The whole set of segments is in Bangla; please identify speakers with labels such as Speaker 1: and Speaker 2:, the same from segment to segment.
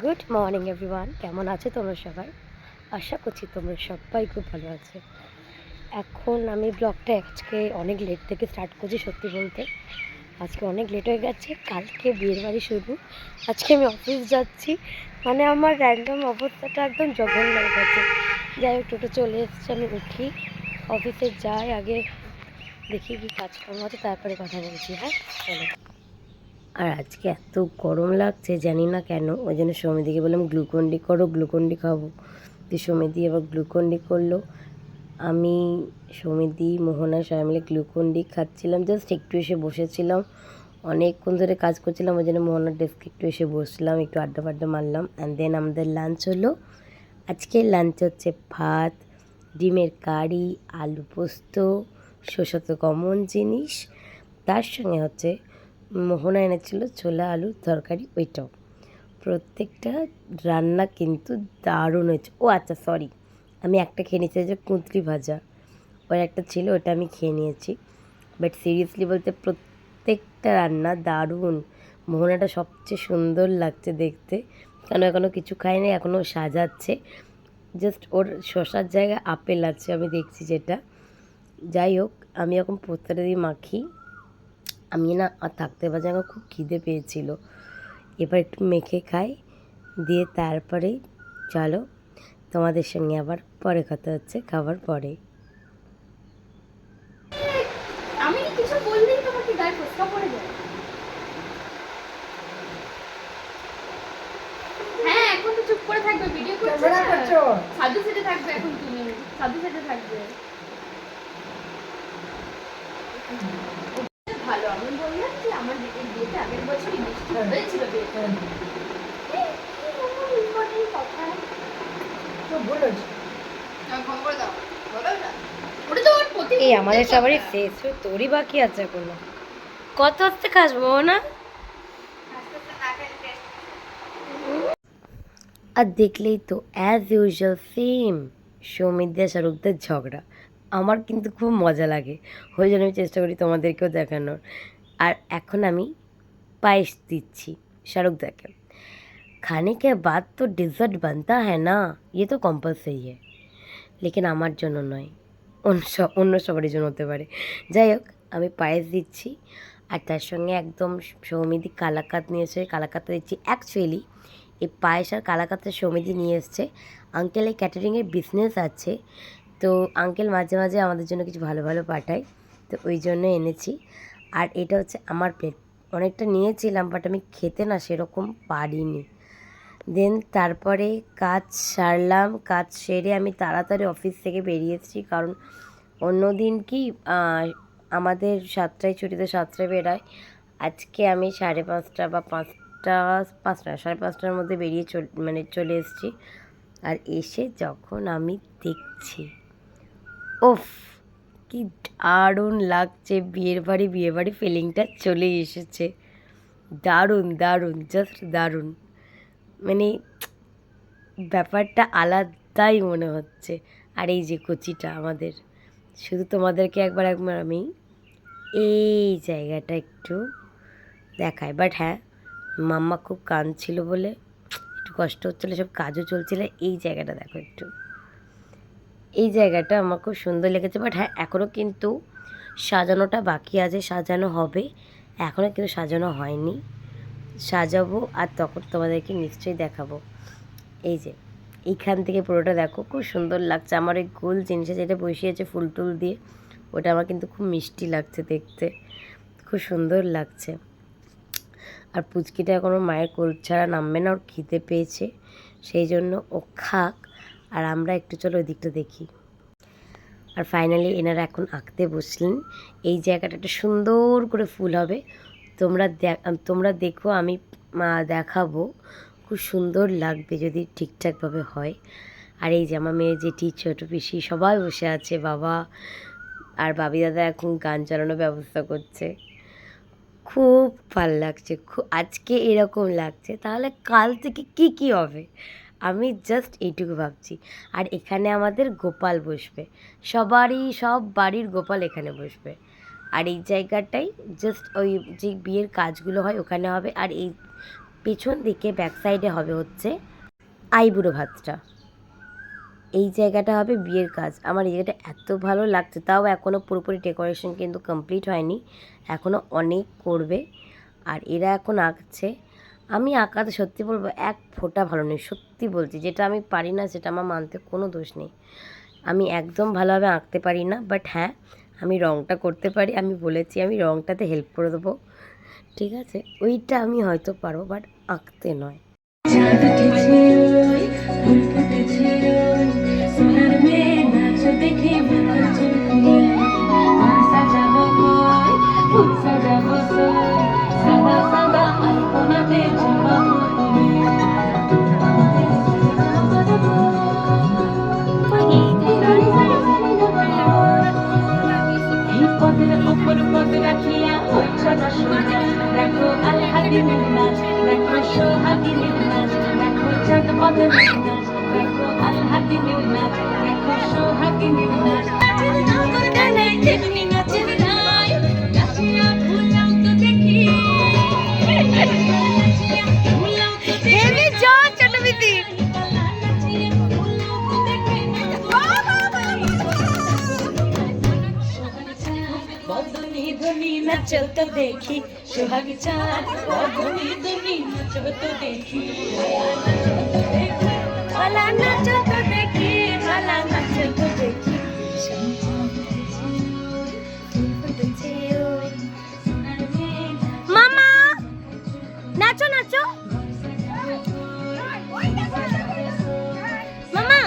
Speaker 1: গুড মর্নিং এভরিওয়ান, কেমন আছো তোমরা সবাই? আশা করছি তোমরা সবাই খুব ভালো আছে। এখন আমি ব্লগটা আজকে অনেক লেট থেকে স্টার্ট করছি। সত্যি বলতে আজকে অনেক লেট হয়ে গেছে। কালকে বিয়ের বাড়ি শুরু, আজকে আমি অফিস যাচ্ছি। মানে আমার র্যান্ডম অবস্থাটা একদম জঘন্য হয়ে গেছে। যাই হোক, টোটো চলে এসেছে, আমি উঠি, অফিসে যাই, আগে দেখি কি কাজকর্ম আছে, তারপরে কথা বলছি। হ্যাঁ, চলো। আর আজকে এত গরম লাগছে, জানি না কেন, ওই জন্য সৌমিদিকে বললাম গ্লুকন ডি করো, গ্লুকন ডি খাবো। তো সৌমিদি আবার গ্লুকন ডি করলো। আমি, সৌমিদি, মোহনা সবাই মিলে গ্লুকন ডি খাচ্ছিলাম। জাস্ট একটু এসে বসেছিলাম, অনেকক্ষণ ধরে কাজ করছিলাম, ওই জন্য মোহনার ডেস্কে একটু এসে বসলাম, একটু আড্ডা ফাড্ডা মারলাম। অ্যান্ড দেন আমাদের লাঞ্চ হলো। আজকের লাঞ্চ হচ্ছে ভাত, ডিমের কারি, আলু পোস্ত, শসা তো কমন জিনিস, তার সঙ্গে হচ্ছে মোহনা এনেছিল ছোলা আলুর তরকারি, ওইটাও। প্রত্যেকটা রান্না কিন্তু দারুণ হয়েছে। ও আচ্ছা, সরি, আমি একটা খেয়ে নিয়েছি, যে কুঁদরি ভাজা, ওর একটা ছিল, ওটা আমি খেয়ে নিয়েছি। বাট সিরিয়াসলি বলতে প্রত্যেকটা রান্না দারুণ। মোহনাটা সবচেয়ে সুন্দর লাগছে দেখতে, কেন এখনও কিছু খায়নি, এখনও সাজাচ্ছে। জাস্ট ওর শসার জায়গায় আপেল আছে, আমি দেখছি যেটা। যাই হোক, আমি এখন পোস্তাটা দিয়ে মাখি। আমি না আর থাকতে পারছি, আমার খুব খিদে পেয়েছিল। এবার একটু মেখে খাই, দিয়ে তারপরে চলো তোমাদের সঙ্গে আবার পরে কথা হচ্ছে খাবার পরে।
Speaker 2: আমি কিছু বললেই তোমাকে গায়ে ফোস্কা পড়ে যায়। হ্যাঁ, এখন তো চুপ করে থাকবে, ভিডিও করছো না। সাধু সেজে থাকবে এখন, তুমি সাধু সেজে থাকবে। ভালো, আমি বললাম যে আমার বিয়েতে আগের বছরই বৃষ্টি হয়েছিল বিয়েতে। ইম্পর্টেন্ট কথা তো বলেছ, ক্ষমা করে দাও, বলো না। ওটা তো ওর প্রতি
Speaker 1: এই আমাদের সবারই শেষ, তোরই বাকি আছে এখনো। কত হচ্ছে খাসবো না? আর দেখলেই তো অ্যাজ ইউজুয়াল সেম সৌমিত্রা শাহরুখদের ঝগড়া। আমার কিন্তু খুব মজা লাগে, ওই জন্য আমি চেষ্টা করি তোমাদেরকেও দেখানোর। আর এখন আমি পায়েস দিচ্ছি শাহরুখদাকে। खाने के बाद तो डिज़र्ट बनता है ना, ये तो कंपलसरी है, लेकिन আমার জন্য নয়, অন্য সবারই জন্য হতে পারে। যাই হোক, আমি পায়েস দিচ্ছি, আর তার সঙ্গে একদম সৌমিদি কালাকাত নিয়েছে, কালাকাতটা দিচ্ছি। অ্যাকচুয়ালি এই পায়েস আর কালাকাতটা সৌমিদি নিয়ে এসছে। আঙ্কেলের ক্যাটারিংয়ের বিজনেস আছে, তো আঙ্কেল মাঝে মাঝে আমাদের জন্য কিছু ভালো ভালো পাঠায়, তো ওই জন্য এনেছি। আর এটা হচ্ছে আমার প্লেট, অনেকটা নিয়েছিলাম, বাট আমি খেতে না সেরকম পারিনি। দেন তারপরে কাজ সারলাম, কাজ সেরে আমি তাড়াতাড়ি অফিস থেকে বেরিয়েছি, কারণ অন্য দিন কি আমাদের 7টায় ছুটি, তো 7টায় বেরায়। আজকে আমি 5:30 বা 5টা 5:30টার মধ্যে বেরিয়ে চলে এসেছি। আর এসে যখন আমি দেখছি, ওফ, কি দারুণ লাগছে, বিয়েবাড়ি ফিলিংটা চলে এসেছে। দারুণ দারুণ, জাস্ট দারুণ। মানে ব্যাপারটা আলাদাই মনে হচ্ছে। আর এই যে কচিটা আমাদের, শুধু তোমাদেরকে একবার আমি এই জায়গাটা একটু দেখাই। বাট হ্যাঁ, মাম্মা খুব কাঁদছিল বলে একটু কষ্ট হচ্ছিলো, সব কাজও চলছিল। এই জায়গাটা দেখো একটু, এই জায়গাটা আমার খুব সুন্দর লেগেছে। বাট হ্যাঁ, এখনও কিন্তু সাজানোটা বাকি আছে, সাজানো হবে, এখনও কিন্তু সাজানো হয়নি। সাজাবো আর তখন তোমাদেরকে নিশ্চয়ই দেখাবো। এই যে এইখান থেকে পুরোটা দেখো, খুব সুন্দর লাগছে। আমার ওই গোল জিনিসে যেটা বসিয়েছে ফুল টুল দিয়ে, ওটা আমার কিন্তু খুব মিষ্টি লাগছে দেখতে, খুব সুন্দর লাগছে। আর পুচকিটা এখনও মায়ের কোল ছাড়া নামবে না, ওর খিদে পেয়েছে, সেই জন্য ও খাক, আর আমরা একটু চলো ওই দিকটা দেখি। আর ফাইনালি এনারা এখন আঁকতে বসলেন। এই জায়গাটা একটা সুন্দর করে ফুল হবে, তোমরা দেখো, আমি দেখাবো, খুব সুন্দর লাগবে যদি ঠিকঠাকভাবে হয়। আর এই যে আমার মেয়ে, জেঠি, ছোটো পিসি সবাই বসে আছে, বাবা আর বাবি দাদা এখন গান চালানোর ব্যবস্থা করছে। খুব ভাল লাগছে, আজকে এরকম লাগছে, তাহলে কাল থেকে কি কি হবে আমি জাস্ট এইটুকু ভাবছি। আর এখানে আমাদের গোপাল বসবে, সব বাড়ির গোপাল এখানে বসবে। আর এই জায়গাটাই জাস্ট ওই যে বিয়ের কাজগুলো হয় ওখানে হবে। আর এই পেছন দিকে ব্যাক সাইডে হবে হচ্ছে আইবুড়ো ভাতটা। এই জায়গাটা হবে বিয়ের কাজ। আমার এই জায়গাটা এত ভালো লাগছে, তাও এখনও পুরোপুরি ডেকোরেশন কিন্তু কমপ্লিট হয়নি, এখনও অনেক করবে। আর এরা এখন আঁকছে। আমি আঁকাতে সত্যি বলবো এক ফোঁটা ভালো নেই, সত্যি বলছি। যেটা আমি পারি না সেটা আমার মানতে কোনো দোষ নেই। আমি একদম ভালোভাবে আঁকতে পারি না, বাট হ্যাঁ আমি রঙটা করতে পারি। আমি বলেছি আমি রঙটাতে হেল্প করে দেবো, ঠিক আছে? ওইটা আমি হয়তো পারবো, বাট আঁকতে নয়।
Speaker 3: দেখো আলহাদিনের নাচ, দেখো সোহাগিনীর নাচ, দেখো চাঁদপদের নাচ, দেখো আলহাদিনের নাচ, দেখো সোহাগিনীর নাচ। তেমনি নাচের নাই, নাচিয়া ভুলাও তো দেখি, নাচিয়া ভুলাও তো দেখি, নাচিয়া ভুলাও তো দেখি। বদনি ধনি নাচো তো দেখি, সোহাগ চাঁদ বদনি ধনি নাচো তো দেখি, ভালা নাচো তো দেখি, ভালা নাচো তো দেখি।
Speaker 1: মামা নাচো নাচো মামা।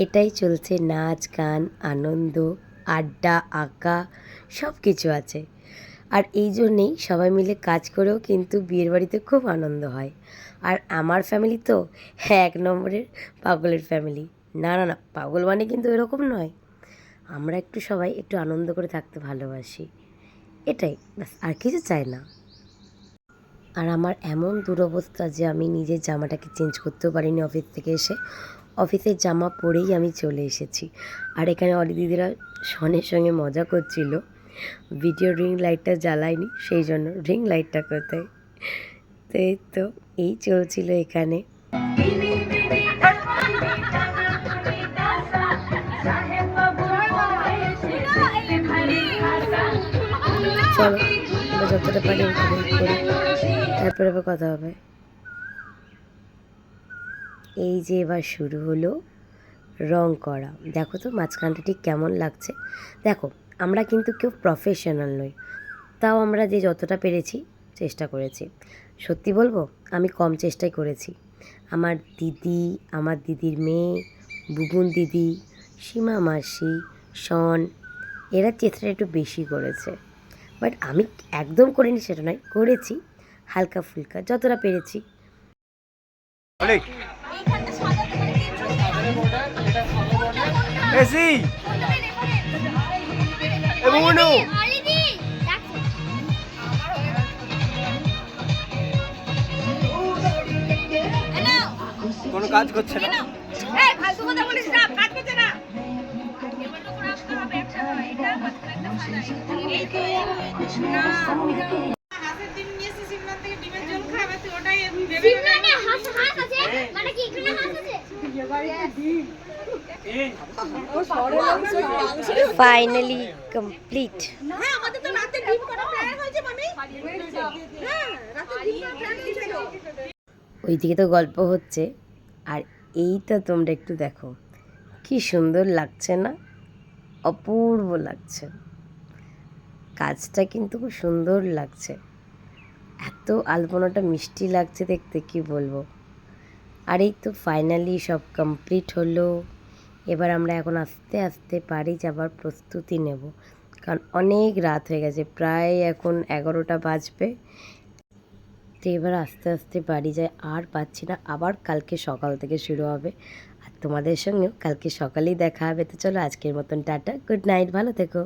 Speaker 1: এটাই চলছে, নাচ গান আনন্দ আড্ডা আঁকা সব কিছু আছে। আর এই জন্যেই সবাই মিলে কাজ করেও কিন্তু বিয়ের বাড়িতে খুব আনন্দ হয়। আর আমার ফ্যামিলি তো এক নম্বরের পাগলের ফ্যামিলি। না না না, পাগল মানে কিন্তু এরকম নয়, আমরা একটু সবাই একটু আনন্দ করে থাকতে ভালোবাসি, এটাই ব্যাস, আর কিছু চাই না। আর আমার এমন দুরবস্থা যে আমি নিজের জামাটাকে চেঞ্জ করতেও পারিনি অফিস থেকে এসে। অফিসের জামা পরেই আমি চলে এসেছি। আর এখানে অলি দিদিরা সনের সঙ্গে মজা করছিল, ভিডিও রিং লাইটটা জ্বালায়নি সেই জন্য। রিং লাইটটা কোথায়? তো এই চলছিল এখানে। চলো আমরা যতটা পারি করি, তারপরে আবার কথা হবে। এই যে এবার শুরু হলো রং করা। দেখো তো মাঝখানটা ঠিক কেমন লাগছে। দেখো আমরা কিন্তু কেউ প্রফেশনাল নই, তাও আমরা যে যতটা পেরেছি চেষ্টা করেছি। সত্যি বলবো আমি কম চেষ্টাই করেছি। আমার দিদি, আমার দিদির মেয়ে, বুবুন দিদি, সীমা মাসি, শন, এরা চেষ্টাটা একটু বেশি করেছে। বাট আমি একদম করিনি সেটা নয়, করেছি হালকা ফুলকা যতটা পেরেছি।
Speaker 4: এসি এ বুনু কোনো কাজ করছে না।
Speaker 2: এই ফালতু কথা বলিস না, কাজ করছে না। এবারটুকু রাখতে হবে একসাথে, এটা মাঝখানে একটা সাজাই। এই তো না হাঁসের ডিম নিয়েছি সিমরান থেকে, ডিমের ঝোল খাবে তুই, ওটাই ভেবে
Speaker 5: সিমরানে হাঁস আছে মানে কি এখানে হাঁস আছে?
Speaker 1: Finally complete.
Speaker 2: হ্যাঁ আমাদের তো রাতে ডিম করা প্ল্যান হয়েছে মামি। হ্যাঁ রাতে ডিম করা প্ল্যান হয়েছিল।
Speaker 1: ওইদিকে তো গল্প হচ্ছে, আর এইটা তোমরা একটু দেখো কি সুন্দর লাগছে না? অপূর্ব লাগছে। কাজটা কিন্তু খুব সুন্দর লাগছে, এত আলপনাটা মিষ্টি লাগছে দেখতে, কি বলবো। আর এই তো ফাইনালি সব কমপ্লিট হলো। এবার আমরা এখন আস্তে আস্তে বাড়ি যাবার প্রস্তুতি নেব, কারণ অনেক রাত হয়ে গেছে, প্রায় এখন 11টা বাজবে। তো এবার আস্তে আস্তে বাড়ি যাই, আর পাচ্ছি না, আবার কালকে সকাল থেকে শুরু হবে। আর তোমাদের সঙ্গেও কালকে সকালেই দেখা হবে। তো চলো আজকের মতন টাটা, গুড নাইট, ভালো থেকো।